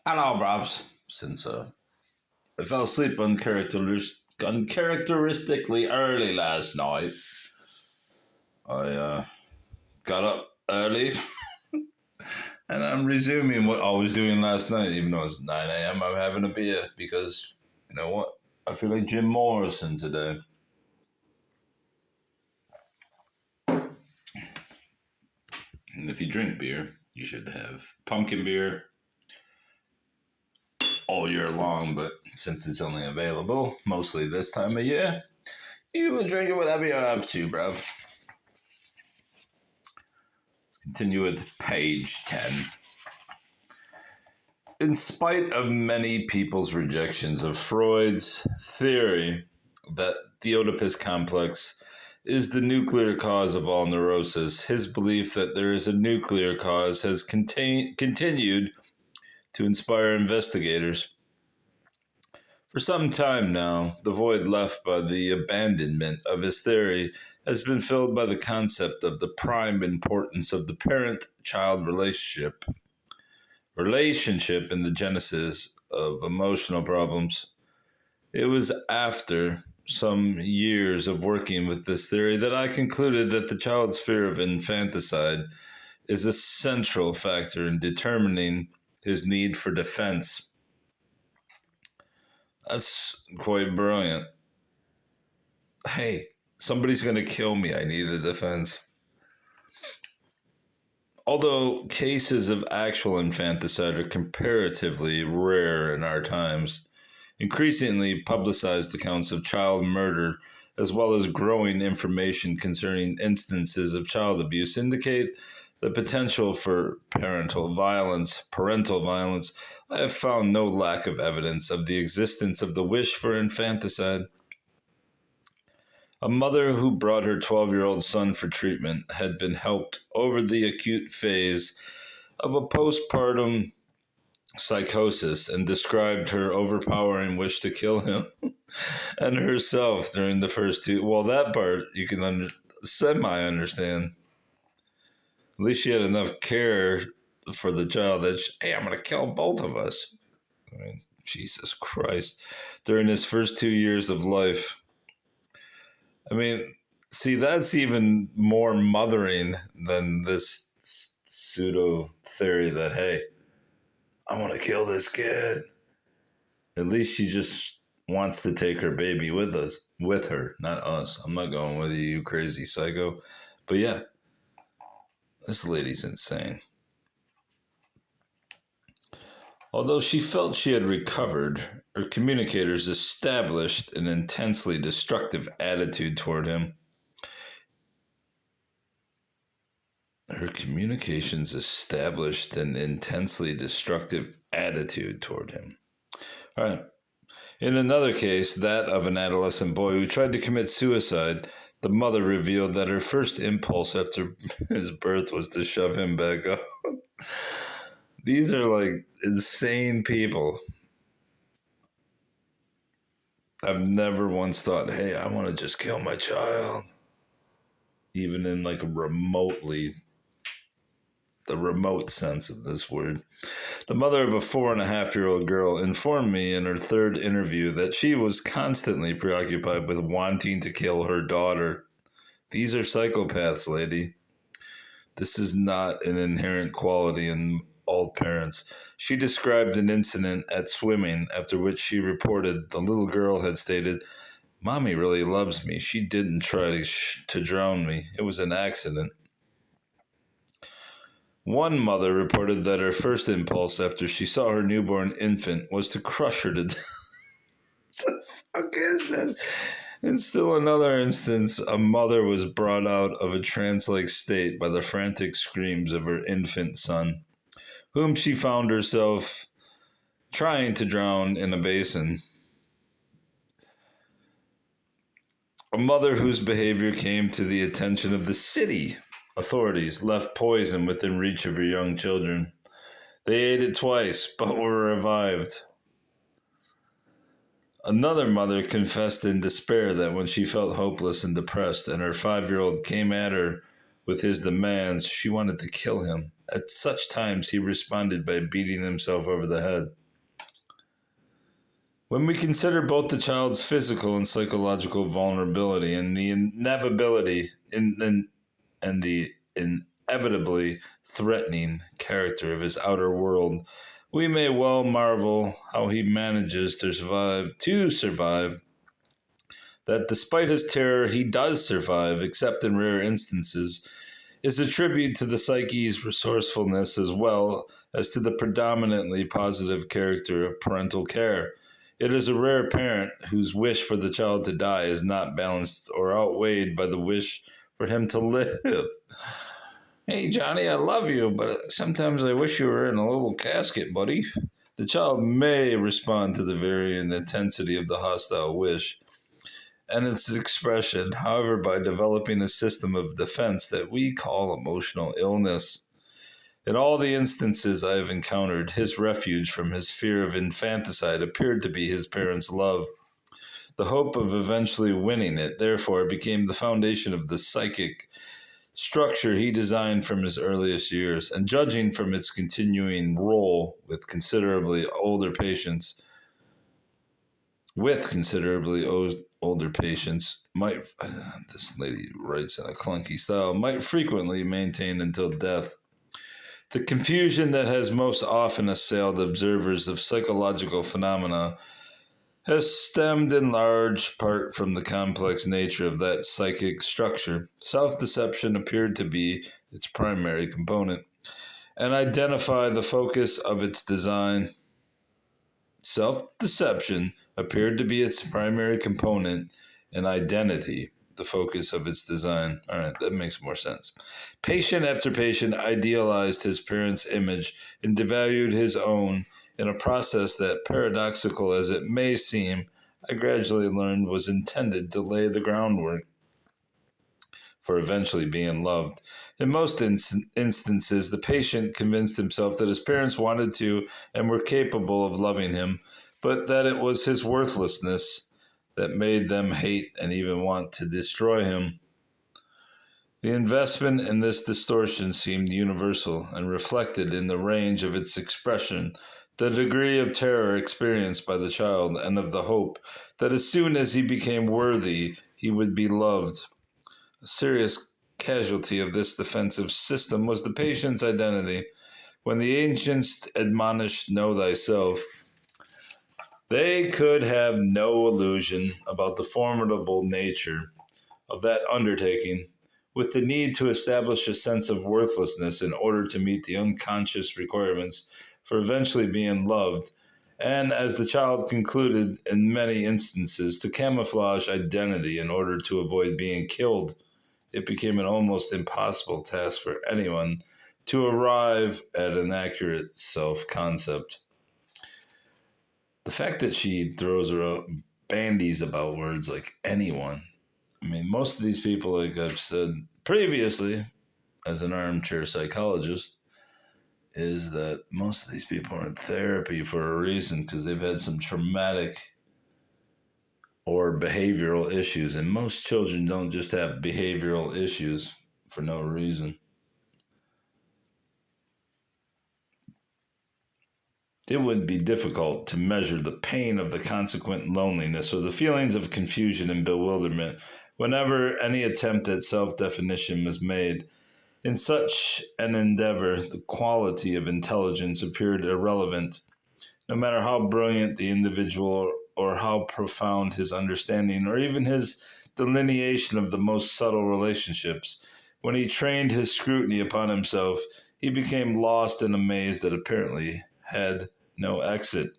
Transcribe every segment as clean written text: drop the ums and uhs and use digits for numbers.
Hello, Brobs. Since I fell asleep uncharacteristically early last night, I got up early and I'm resuming what I was doing last night, even though it's 9 a.m. I'm having a beer because, you know what? I feel like Jim Morrison today. And if you drink beer, you should have pumpkin beer all year long, but since it's only available mostly this time of year, you will drink it whatever you have to, bruv. Let's continue with page 10. In spite of many people's rejections of Freud's theory that the Oedipus complex is the nuclear cause of all neurosis, his belief that there is a nuclear cause has continued to inspire investigators. For some time now, the void left by the abandonment of his theory has been filled by the concept of the prime importance of the parent-child relationship in the genesis of emotional problems. It was after some years of working with this theory that I concluded that the child's fear of infanticide is a central factor in determining his need for defense. That's quite brilliant. Hey, somebody's going to kill me. I need a defense. Although cases of actual infanticide are comparatively rare in our times, increasingly publicized accounts of child murder, as well as growing information concerning instances of child abuse, indicate the potential for parental violence. I have found no lack of evidence of the existence of the wish for infanticide. A mother who brought her 12-year-old son for treatment had been helped over the acute phase of a postpartum psychosis and described her overpowering wish to kill him and herself during the first two. Well, that part you can semi-understand. At least she had enough care for the child that, hey, I'm going to kill both of us. I mean, Jesus Christ. During his first 2 years of life. I mean, see, that's even more mothering than this pseudo theory that, hey, I want to kill this kid. At least she just wants to take her baby with her, not us. I'm not going with you, you crazy psycho. But yeah, this lady's insane. Although she felt she had recovered, her communicators established an intensely destructive attitude toward him. Her communications established an intensely destructive attitude toward him. All right. In another case, that of an adolescent boy who tried to commit suicide, the mother revealed that her first impulse after his birth was to shove him back up. These are like insane people. I've never once thought, hey, I want to just kill my child. Even in like the remote sense of this word. The mother of a 4.5-year-old girl informed me in her third interview that she was constantly preoccupied with wanting to kill her daughter. These are psychopaths, lady. This is not an inherent quality in all parents. She described an incident at swimming, after which she reported the little girl had stated, Mommy really loves me. She didn't try to drown me. It was an accident. One mother reported that her first impulse after she saw her newborn infant was to crush her to death. What the fuck is this? In still another instance, a mother was brought out of a trance-like state by the frantic screams of her infant son, whom she found herself trying to drown in a basin. A mother whose behavior came to the attention of the city authorities left poison within reach of her young children. They ate it twice, but were revived. Another mother confessed in despair that when she felt hopeless and depressed and her 5-year-old came at her with his demands, she wanted to kill him. At such times, he responded by beating himself over the head. When we consider both the child's physical and psychological vulnerability and the and the inevitably threatening character of his outer world, we may well marvel how he manages to survive, that despite his terror he does survive, except in rare instances, is a tribute to the psyche's resourcefulness as well as to the predominantly positive character of parental care. It is a rare parent whose wish for the child to die is not balanced or outweighed by the wish for him to live. Hey, Johnny, I love you, but sometimes I wish you were in a little casket, buddy. The child may respond to the varying intensity of the hostile wish and its expression, however, by developing a system of defense that we call emotional illness. In all the instances I have encountered, his refuge from his fear of infanticide appeared to be his parents' love. The hope of eventually winning it, therefore, became the foundation of the psychic structure he designed from his earliest years, and judging from its continuing role older patients, might, this lady writes in a clunky style, might frequently maintain until death. The confusion that has most often assailed observers of psychological phenomena has stemmed in large part from the complex nature of that psychic structure. Self-deception appeared to be its primary component, and identify the focus of its design. Self-deception appeared to be its primary component, and identity the focus of its design. All right, that makes more sense. Patient after patient idealized his parents' image and devalued his own in a process that, paradoxical as it may seem, I gradually learned was intended to lay the groundwork for eventually being loved. In most instances, the patient convinced himself that his parents wanted to and were capable of loving him, but that it was his worthlessness that made them hate and even want to destroy him. The investment in this distortion seemed universal and reflected in the range of its expression the degree of terror experienced by the child and of the hope that as soon as he became worthy, he would be loved. A serious casualty of this defensive system was the patient's identity. When the ancients admonished, "Know thyself," they could have no illusion about the formidable nature of that undertaking, with the need to establish a sense of worthlessness in order to meet the unconscious requirements for eventually being loved, and, as the child concluded in many instances, to camouflage identity in order to avoid being killed. It became an almost impossible task for anyone to arrive at an accurate self-concept. The fact that she throws around bandies about words like anyone. I mean, most of these people, like I've said previously, as an armchair psychologist, is that most of these people are in therapy for a reason because they've had some traumatic or behavioral issues. And most children don't just have behavioral issues for no reason. It would be difficult to measure the pain of the consequent loneliness or the feelings of confusion and bewilderment whenever any attempt at self-definition was made. In such an endeavor, the quality of intelligence appeared irrelevant. No matter how brilliant the individual or how profound his understanding or even his delineation of the most subtle relationships, when he trained his scrutiny upon himself, he became lost in a maze that apparently had no exit.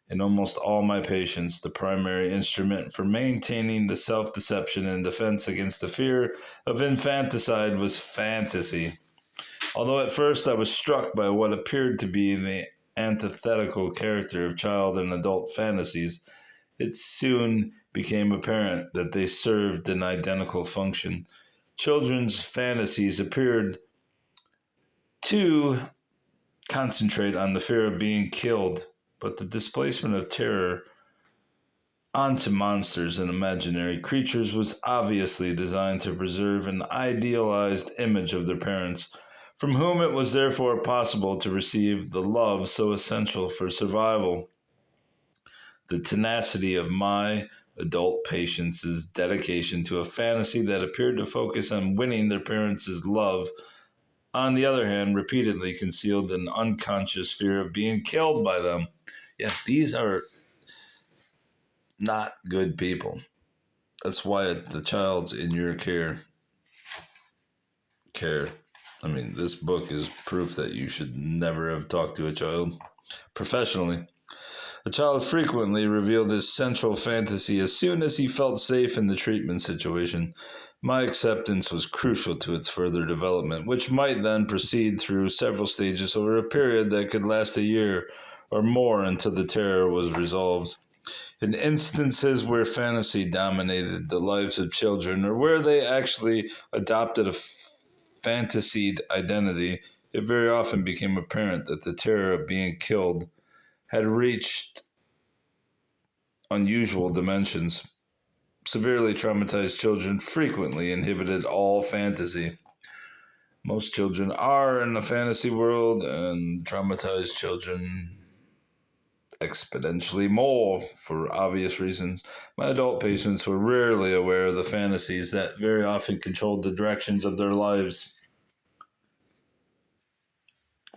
In almost all my patients, the primary instrument for maintaining the self-deception and defense against the fear of infanticide was fantasy. Although at first I was struck by what appeared to be the antithetical character of child and adult fantasies, it soon became apparent that they served an identical function. Children's fantasies appeared to concentrate on the fear of being killed, but the displacement of terror onto monsters and imaginary creatures was obviously designed to preserve an idealized image of their parents, from whom it was therefore possible to receive the love so essential for survival. The tenacity of my adult patients' dedication to a fantasy that appeared to focus on winning their parents' love, on the other hand, repeatedly concealed an unconscious fear of being killed by them. Yeah, these are not good people. That's why the child's in your care. I mean, this book is proof that you should never have talked to a child professionally. The child frequently revealed his central fantasy as soon as he felt safe in the treatment situation. My acceptance was crucial to its further development, which might then proceed through several stages over a period that could last a year or more until the terror was resolved. In instances where fantasy dominated the lives of children or where they actually adopted a fantasied identity, it very often became apparent that the terror of being killed had reached unusual dimensions. Severely traumatized children frequently inhibited all fantasy. Most children are in a fantasy world, and traumatized children exponentially more for obvious reasons. My adult patients were rarely aware of the fantasies that very often controlled the directions of their lives.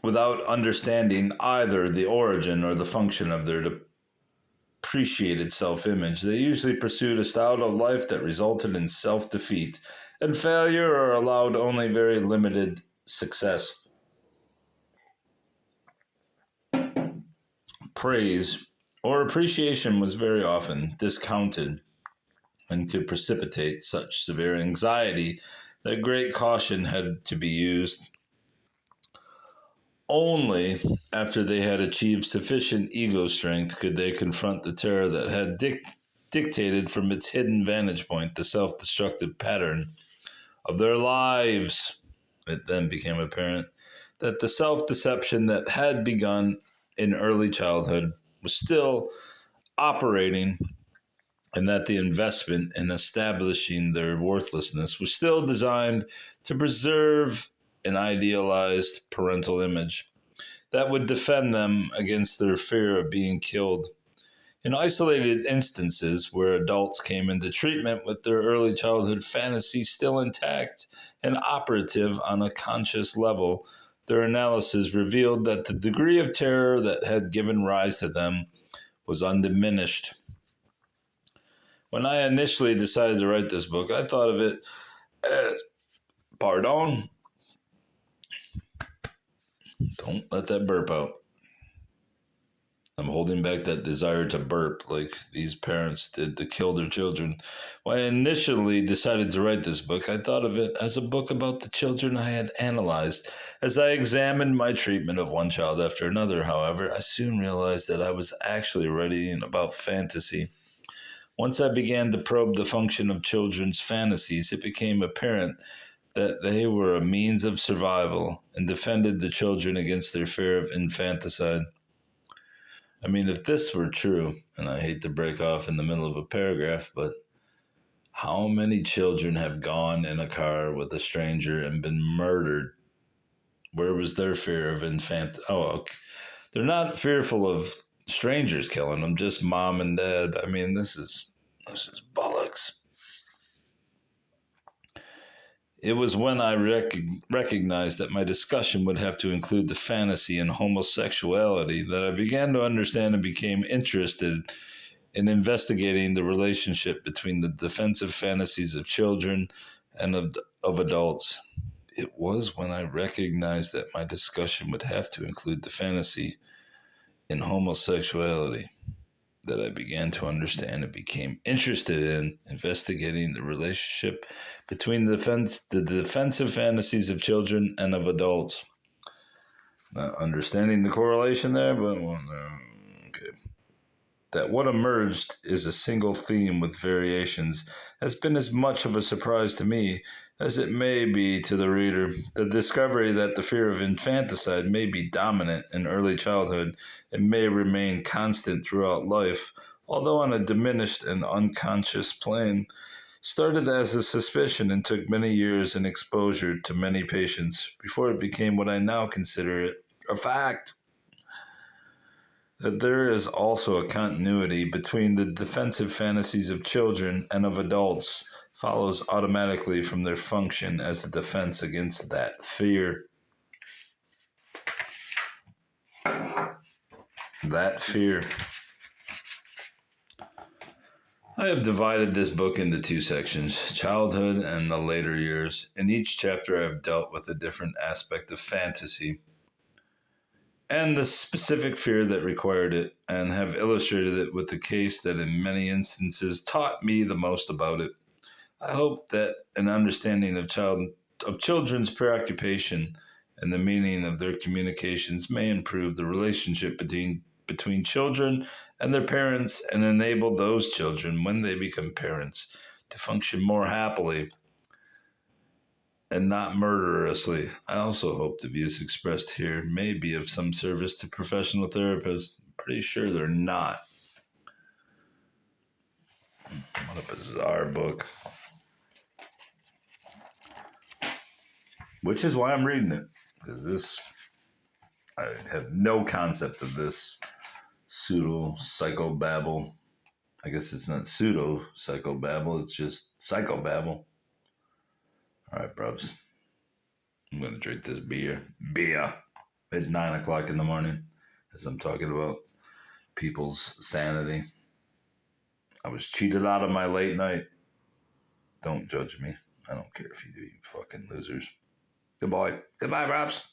Without understanding either the origin or the function of their depreciated self-image, they usually pursued a style of life that resulted in self-defeat and failure or allowed only very limited success. Praise or appreciation was very often discounted and could precipitate such severe anxiety that great caution had to be used. Only after they had achieved sufficient ego strength could they confront the terror that had dictated from its hidden vantage point the self-destructive pattern of their lives. It then became apparent that the self-deception that had begun in early childhood was still operating, and that the investment in establishing their worthlessness was still designed to preserve an idealized parental image that would defend them against their fear of being killed. In isolated instances where adults came into treatment with their early childhood fantasy still intact and operative on a conscious level, their analysis revealed that the degree of terror that had given rise to them was undiminished. When I initially decided to write this book, I thought of it as, pardon, don't let that burp out. I'm holding back that desire to burp like these parents did to kill their children. When I initially decided to write this book, I thought of it as a book about the children I had analyzed. As I examined my treatment of one child after another, however, I soon realized that I was actually writing about fantasy. Once I began to probe the function of children's fantasies, it became apparent that they were a means of survival and defended the children against their fear of infanticide. I mean, if this were true, and I hate to break off in the middle of a paragraph, but how many children have gone in a car with a stranger and been murdered? Where was their fear of Oh, okay. They're not fearful of strangers killing them, just mom and dad. I mean, this is bollocks. It was when I recognized that my discussion would have to include the fantasy and homosexuality that I began to understand and became interested in investigating the relationship between the defensive fantasies of children and of adults. It was when I recognized that my discussion would have to include the fantasy in homosexuality that I began to understand and became interested in investigating the relationship between the defensive fantasies of children and of adults. Not understanding the correlation there, but well, okay. That what emerged is a single theme with variations has been as much of a surprise to me as it may be to the reader. The discovery that the fear of infanticide may be dominant in early childhood and may remain constant throughout life, although on a diminished and unconscious plane, started as a suspicion and took many years and exposure to many patients before it became what I now consider it a fact. That there is also a continuity between the defensive fantasies of children and of adults follows automatically from their function as a defense against that fear. That fear. I have divided this book into two sections, childhood and the later years. In each chapter, I have dealt with a different aspect of fantasy and the specific fear that required it, and have illustrated it with the case that in many instances taught me the most about it. I hope that an understanding of children's preoccupation and the meaning of their communications may improve the relationship between children and their parents and enable those children, when they become parents, to function more happily and not murderously. I also hope the views expressed here may be of some service to professional therapists. I'm pretty sure they're not. What a bizarre book. Which is why I'm reading it. Because I have no concept of this pseudo psychobabble. I guess it's not pseudo psychobabble, it's just psychobabble. All right, bruvs. I'm going to drink this beer at 9 o'clock in the morning as I'm talking about people's sanity. I was cheated out of my late night. Don't judge me. I don't care if you do, you fucking losers. Goodbye. Goodbye, bruvs.